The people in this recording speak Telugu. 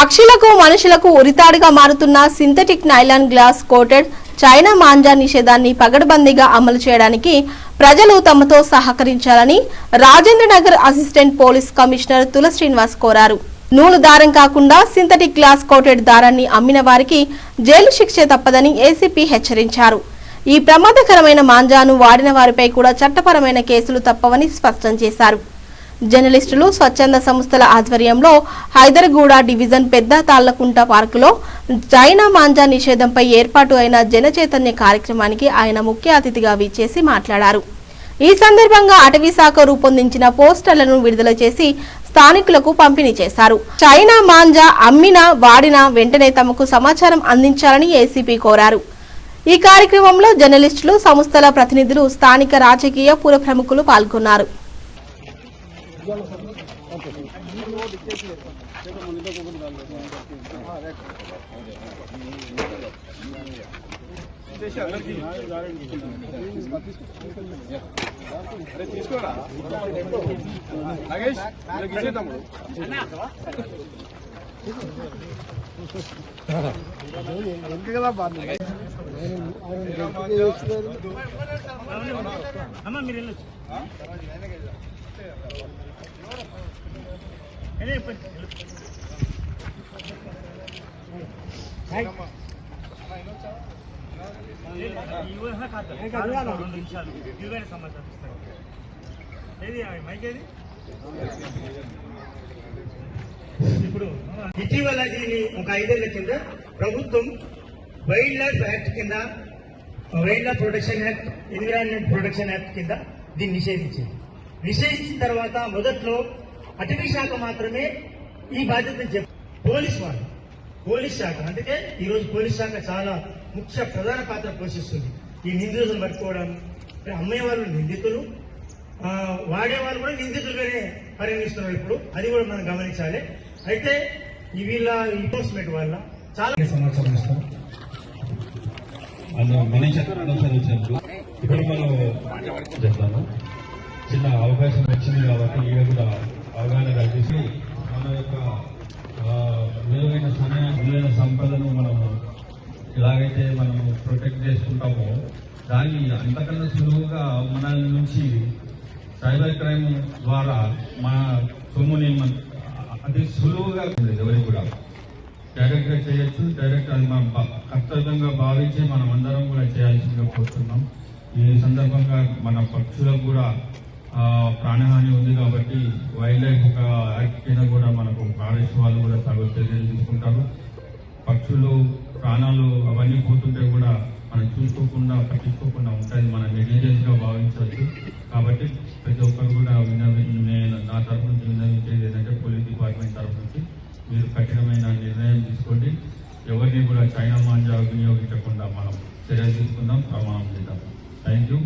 పక్షులకు మనుషులకు ఉరితాడుగా మారుతున్న synthetic nylon glass coated China manja నిషేధాన్ని పగడ్బందీగా అమలు చేయడానికి ప్రజలు తమతో సహకరించాలని రాజేంద్రనగర్ అసిస్టెంట్ పోలీస్ కమిషనర్ తుల శ్రీనివాస్ కోరారు. నూలు దారం కాకుండా సింథటిక్ గ్లాస్ కోటెడ్ దారాన్ని అమ్మిన వారికి జైలు శిక్ష తప్పదని ఏసీపీ హెచ్చరించారు. ఈ ప్రమాదకరమైన మాంజాను వాడిన వారిపై కూడా చట్టపరమైన కేసులు తప్పవని స్పష్టం చేశారు. జర్నలిస్టులు స్వచ్ఛంద సంస్థల ఆధ్వర్యంలో హైదర్గూడ డివిజన్ పెద్ద తాళ్లకుంట పార్కులో చైనా మాంజా నిషేధంపై ఏర్పాటు అయిన జనచైతన్య కార్యక్రమానికి ఆయన ముఖ్య అతిథిగా విచ్చేసి మాట్లాడారు. ఈ సందర్భంగా అటవీ శాఖ రూపొందించిన పోస్టర్లను విడుదల చేసి స్థానికులకు పంపిణీ చేశారు. చైనా మాంజా అమ్మిన వాడిన వెంటనే తమకు సమాచారం అందించాలని ఏసీపీ కోరారు. ఈ కార్యక్రమంలో జర్నలిస్టులు, సంస్థల ప్రతినిధులు, స్థానిక రాజకీయ పుర ప్రముఖులు పాల్గొన్నారు. ఇప్పుడు ఇటీవల దీన్ని ఒక 5 ఏళ్ల కింద ప్రభుత్వం వైల్డ్ లైఫ్ యాక్ట్ కింద, wild life protection act, environment protection act కింద దీన్ని నిషేధించింది. నిషేధించిన తర్వాత మొదట్లో అటవీ శాఖ మాత్రమే ఈ బాధ్యతను చెప్పారు. పోలీస్ శాఖ అందుకే ఈరోజు పోలీస్ శాఖ చాలా ముఖ్య ప్రధాన పాత్ర పోషిస్తుంది. ఈ నిందితులను పట్టుకోవడం, అమ్మేవాళ్ళు నిందితులు, వాడేవాళ్ళు కూడా నిందితులుగానే పరిగణిస్తున్నారు. ఇప్పుడు అది కూడా మనం గమనించాలి. అయితే వీళ్ళ ఎన్ఫోర్స్మెంట్ వల్ల చాలా సమాచారం ఇస్తాం. ఇప్పుడు మనం చెప్తాను, చిన్న అవకాశం వచ్చింది కాబట్టి ఇవి కూడా అవగాహన కల్పిస్తూ మన యొక్క విలువైన సమయాన్ని, విలువైన సంపదను మనం ఎలాగైతే మనం ప్రొటెక్ట్ చేసుకుంటామో దాన్ని అంతకన్నా సులువుగా మన నుంచి సైబర్ క్రైమ్ ద్వారా మన సొమ్ముని అది సులువుగా ఎవరికి కూడా డైరెక్ట్ గా చేయొచ్చు. డైరెక్ట్ అది మనం కర్తవ్యంగా భావించి మనం అందరం కూడా చేయాల్సిందిగా కోరుతున్నాం. ఈ సందర్భంగా మన పక్షులకు కూడా ప్రాణహాని ఉంది కాబట్టి వైల్డ్ లైఫ్ ఒక యాక్ట్ కింద కూడా మనకు ఫారెస్ట్ వాళ్ళు కూడా తగు చర్యలు తీసుకుంటారు. పక్షులు ప్రాణాలు అవన్నీ పోతుంటే కూడా మనం చూసుకోకుండా పట్టించుకోకుండా ఉంటుంది, మనం నెగ్లిజెన్స్ గా భావించవచ్చు. కాబట్టి ప్రతి ఒక్కరు కూడా నేను నా తరఫు నుంచి విన్నవించేది ఏంటంటే పోలీస్ డిపార్ట్మెంట్ తరఫు నుంచి మీరు కఠినమైన నిర్ణయం తీసుకోండి. ఎవరిని కూడా చైనా మాంజా వినియోగించకుండా మనం చర్యలు తీసుకుందాం, ప్రమాణం చేద్దాం. Thank you.